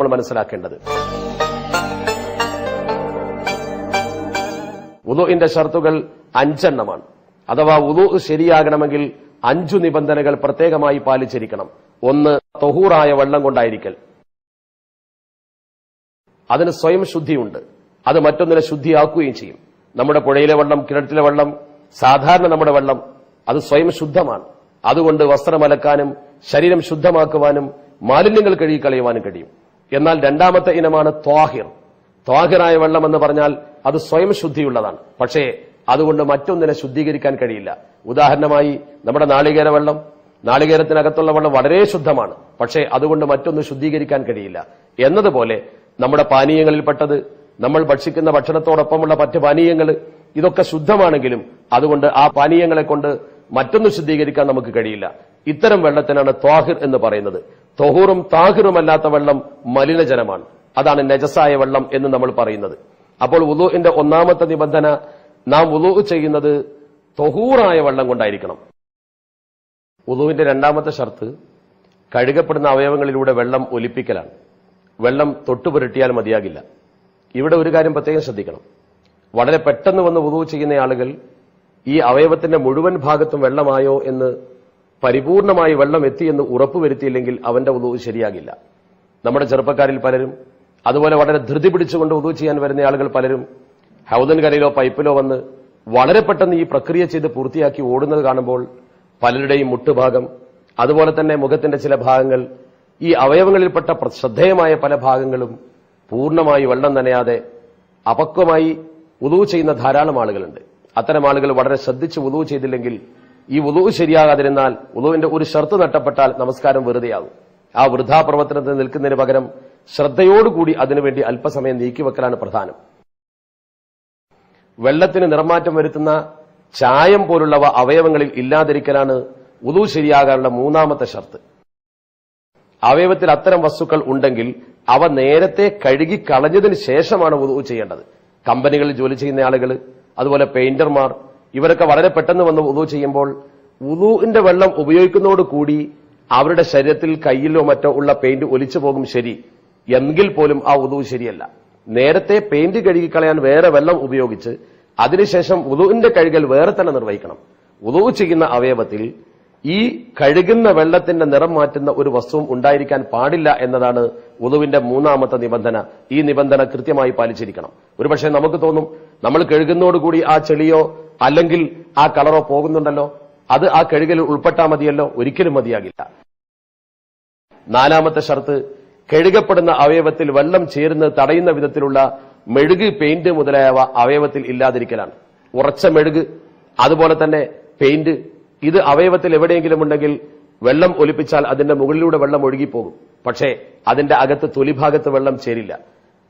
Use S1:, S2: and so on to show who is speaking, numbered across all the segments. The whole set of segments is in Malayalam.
S1: നമ്മൾ മനസ്സിലാക്കേണ്ടത്. വുളൂഇന്റെ ഷർത്തുകൾ 5 എണ്ണമാണ്. അഥവാ വുളൂ ശരിയാകണമെങ്കിൽ 5 നിബന്ധനകൾ പ്രത്യേകമായി പാലിച്ചിരിക്കണം. 1, തൊഹൂറായ വെള്ളം കൊണ്ടായിരിക്കൽ. അതിന് സ്വയം ശുദ്ധിയുണ്ട്. അത് മറ്റൊന്നിനെ ശുദ്ധിയാക്കുകയും ചെയ്യും. നമ്മുടെ പുഴയിലെ വെള്ളം, കിണറ്റിലെ വെള്ളം, സാധാരണ നമ്മുടെ വെള്ളം അത് സ്വയം ശുദ്ധമാണ്. അതുകൊണ്ട് വസ്ത്രമലക്കാനും ശരീരം ശുദ്ധമാക്കുവാനും മാലിന്യങ്ങൾ കഴുകിക്കളയുവാനും കഴിയും. എന്നാൽ രണ്ടാമത്തെ ഇനമാണ് ത്വാഹിർ. ത്വാഹിറായ വെള്ളം എന്ന് പറഞ്ഞാൽ അത് സ്വയം ശുദ്ധിയുള്ളതാണ്. പക്ഷേ അതുകൊണ്ട് മറ്റൊന്നിനെ ശുദ്ധീകരിക്കാൻ കഴിയില്ല. ഉദാഹരണമായി നമ്മുടെ നാളികേര വെള്ളം, നാളികേരത്തിനകത്തുള്ള വെള്ളം വളരെ ശുദ്ധമാണ്. പക്ഷേ അതുകൊണ്ട് മറ്റൊന്ന് ശുദ്ധീകരിക്കാൻ കഴിയില്ല. എന്നതുപോലെ നമ്മുടെ പാനീയങ്ങളിൽപ്പെട്ടത്, നമ്മൾ ഭക്ഷിക്കുന്ന ഭക്ഷണത്തോടൊപ്പമുള്ള മറ്റ് പാനീയങ്ങൾ, ഇതൊക്കെ ശുദ്ധമാണെങ്കിലും അതുകൊണ്ട് ആ പാനീയങ്ങളെ കൊണ്ട് മറ്റൊന്ന് ശുദ്ധീകരിക്കാൻ നമുക്ക് കഴിയില്ല. ഇത്തരം വെള്ളത്തിനാണ് ത്വാഹിർ എന്ന് പറയുന്നത്. തൊഹൂറും താഹിറുമല്ലാത്ത വെള്ളം മലിനജലമാണ്. അതാണ് നജസായ വെള്ളം എന്ന് നമ്മൾ പറയുന്നത്. അപ്പോൾ വുളൂഇന്റെ ഒന്നാമത്തെ നിബന്ധന, നാം വുളൂ ചെയ്യുന്നത് തൊഹൂറായ വെള്ളം കൊണ്ടായിരിക്കണം. വുളൂഇന്റെ രണ്ടാമത്തെ ഷർത്ത് കഴുകപ്പെടുന്ന അവയവങ്ങളിലൂടെ വെള്ളം ഒലിപ്പിക്കലാണ്. വെള്ളം തൊട്ടുപുരട്ടിയാൽ മതിയാകില്ല. ഇവിടെ ഒരു കാര്യം പ്രത്യേകം ശ്രദ്ധിക്കണം. വളരെ പെട്ടെന്ന് വന്ന് വുളൂ ചെയ്യുന്ന ആളുകൾ ഈ അവയവത്തിന്റെ മുഴുവൻ ഭാഗത്തും വെള്ളമായോ എന്ന് പരിപൂർണമായി വെള്ളം എത്തിയെന്ന് ഉറപ്പുവരുത്തിയില്ലെങ്കിൽ അവന്റെ വുളൂ ശരിയാകില്ല. നമ്മുടെ ചെറുപ്പക്കാരിൽ പലരും, അതുപോലെ വളരെ ധൃതി പിടിച്ചുകൊണ്ട് വുളൂ ചെയ്യാൻ വരുന്ന ആളുകൾ പലരും ഹൗദൻ കരയിലോ പൈപ്പിലോ വന്ന് വളരെ പെട്ടെന്ന് ഈ പ്രക്രിയ ചെയ്ത് പൂർത്തിയാക്കി ഓടുന്നത് കാണുമ്പോൾ പലരുടെയും മുട്ടുഭാഗം, അതുപോലെ തന്നെ മുഖത്തിന്റെ ചില ഭാഗങ്ങൾ, ഈ അവയവങ്ങളിൽപ്പെട്ട ശ്രദ്ധേയമായ പല ഭാഗങ്ങളും പൂർണ്ണമായി വെള്ളം നനയാതെ അപക്വമായി വുളൂ ചെയ്യുന്ന ധാരാളം ആളുകളുണ്ട്. അത്തരം ആളുകൾ വളരെ ശ്രദ്ധിച്ച് വുളൂ ചെയ്തില്ലെങ്കിൽ, ഈ വുളൂ ശരിയാകാതിരുന്നാൽ, വുളൂവിന്റെ ഒരു ഷർത്ത് നഷ്ടപ്പെട്ടാൽ നമസ്കാരം വെറുതെയാകും. ആ വൃഥാപ്രവർത്തനത്തിൽ നിൽക്കുന്നതിന് പകരം ശ്രദ്ധയോടുകൂടി അതിനുവേണ്ടി അല്പസമയം നീക്കിവെക്കലാണ് പ്രധാനം. വെള്ളത്തിന് നിറമാറ്റം വരുത്തുന്ന ചായം പോലുള്ളവ അവയവങ്ങളിൽ ഇല്ലാതിരിക്കലാണ് വുളൂ ശരിയാകാനുള്ള മൂന്നാമത്തെ ഷർത്ത്. അവയവത്തിൽ അത്തരം വസ്തുക്കൾ ഉണ്ടെങ്കിൽ അവ നേരത്തെ കഴുകി കളഞ്ഞതിന് ശേഷമാണ് വുളൂ ചെയ്യേണ്ടത്. കമ്പനികളിൽ ജോലി ചെയ്യുന്ന ആളുകൾ, അതുപോലെ പെയിന്റർമാർ, ഇവരൊക്കെ വളരെ പെട്ടെന്ന് വന്ന് വുളൂ ചെയ്യുമ്പോൾ വുളൂഇന്റെ വെള്ളം ഉപയോഗിക്കുന്നതോടുകൂടി അവരുടെ ശരീരത്തിൽ കയ്യിലോ മറ്റോ ഉള്ള പെയിന്റ് ഒലിച്ചു പോകും, ശരി. എങ്കിൽ പോലും ആ വുളൂ ശരിയല്ല. നേരത്തെ പെയിന്റ് കഴുകിക്കളയാൻ വേറെ വെള്ളം ഉപയോഗിച്ച് അതിനുശേഷം വുളൂഇന്റെ കഴുകൽ വേറെ തന്നെ നിർവഹിക്കണം. വുളൂ ചെയ്യുന്ന അവയവത്തിൽ ഈ കഴുകുന്ന വെള്ളത്തിന്റെ നിറം മാറ്റുന്ന ഒരു വസ്തുവും ഉണ്ടായിരിക്കാൻ പാടില്ല എന്നതാണ് വുളൂവിന്റെ മൂന്നാമത്തെ നിബന്ധന. ഈ നിബന്ധന കൃത്യമായി പാലിച്ചിരിക്കണം. ഒരുപക്ഷെ നമുക്ക് തോന്നും, നമ്മൾ കഴുകുന്നതോടുകൂടി ആ ചെളിയോ അല്ലെങ്കിൽ ആ കളറോ പോകുന്നുണ്ടല്ലോ, അത് ആ കഴുകലിൽ ഉൾപ്പെട്ടാൽ മതിയല്ലോ. ഒരിക്കലും മതിയാകില്ല. നാലാമത്തെ ഷർത്ത്, കഴുകപ്പെടുന്ന അവയവത്തിൽ വെള്ളം ചേരുന്നത് തടയുന്ന വിധത്തിലുള്ള മെഴുക്, പെയിന്റ് മുതലായവ അവയവത്തിൽ ഇല്ലാതിരിക്കലാണ്. ഉറച്ച മെഴുക്, അതുപോലെ തന്നെ പെയിന്റ്, ഇത് അവയവത്തിൽ എവിടെയെങ്കിലും ഉണ്ടെങ്കിൽ വെള്ളം ഒലിപ്പിച്ചാൽ അതിന്റെ മുകളിലൂടെ വെള്ളം ഒഴുകിപ്പോകും. പക്ഷേ അതിന്റെ അകത്ത് തൊലിഭാഗത്ത് വെള്ളം ചേരില്ല.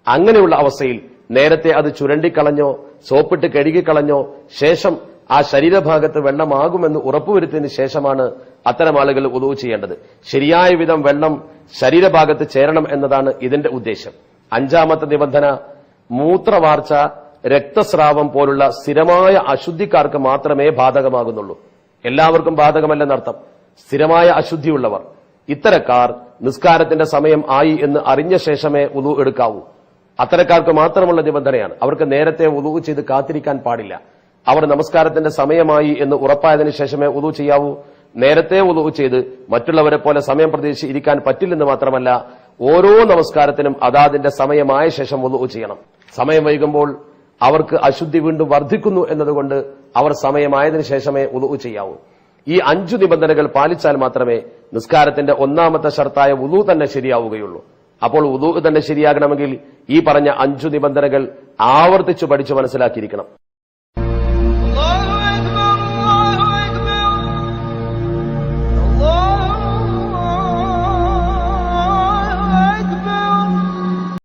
S1: അങ്ങനെയുള്ള അവസ്ഥയിൽ നേരത്തെ അത് ചുരണ്ടിക്കളഞ്ഞോ സോപ്പിട്ട് കഴുകിക്കളഞ്ഞോ ശേഷം ആ ശരീരഭാഗത്ത് വെള്ളമാകുമെന്ന് ഉറപ്പുവരുത്തിയതിനു ശേഷമാണ് അത്തരം ആളുകൾ വുളൂ ചെയ്യേണ്ടത്. ശരിയായ വിധം വെള്ളം ശരീരഭാഗത്ത് ചേരണം എന്നതാണ് ഇതിന്റെ ഉദ്ദേശം. അഞ്ചാമത്തെ നിബന്ധന, മൂത്രവാർച്ച, രക്തസ്രാവം പോലുള്ള സ്ഥിരമായ അശുദ്ധിക്കാർക്ക് മാത്രമേ ബാധകമാകുന്നുള്ളൂ. എല്ലാവർക്കും ബാധകമല്ലെന്നർത്ഥം. സ്ഥിരമായ അശുദ്ധിയുള്ളവർ, ഇത്തരക്കാർ നിസ്കാരത്തിന്റെ സമയം ആയി എന്ന് അറിഞ്ഞ ശേഷമേ വുളൂ എടുക്കാവൂ. അത്തരക്കാർക്ക് മാത്രമുള്ള നിബന്ധനയാണ്. അവർക്ക് നേരത്തെ വുളൂ ചെയ്ത് കാത്തിരിക്കാൻ പാടില്ല. അവർ നമസ്കാരത്തിന്റെ സമയമായി എന്ന് ഉറപ്പായതിനു ശേഷമേ വുളൂ ചെയ്യാവൂ. നേരത്തെ വുളൂ ചെയ്ത് മറ്റുള്ളവരെ പോലെ സമയം പ്രതീക്ഷിച്ച് ഇരിക്കാൻ പറ്റില്ലെന്ന് മാത്രമല്ല, ഓരോ നമസ്കാരത്തിനും അതാതിന്റെ സമയമായ ശേഷം വുളൂ ചെയ്യണം. സമയം വൈകുമ്പോൾ അവർക്ക് അശുദ്ധി വീണ്ടും വർദ്ധിക്കുന്നു എന്നതുകൊണ്ട് അവർ സമയമായതിനു ശേഷമേ വുളൂ ചെയ്യാവൂ. ഈ 5 നിബന്ധനകൾ പാലിച്ചാൽ മാത്രമേ നിസ്കാരത്തിന്റെ ഒന്നാമത്തെ ഷർത്തായ വുളൂ തന്നെ ശരിയാവുകയുള്ളൂ. അപ്പോൾ വുളൂ തന്നെ ശരിയാകണമെങ്കിൽ ഈ പറഞ്ഞ 5 നിബന്ധനകൾ ആവർത്തിച്ചു പഠിച്ചു മനസ്സിലാക്കിയിരിക്കണം.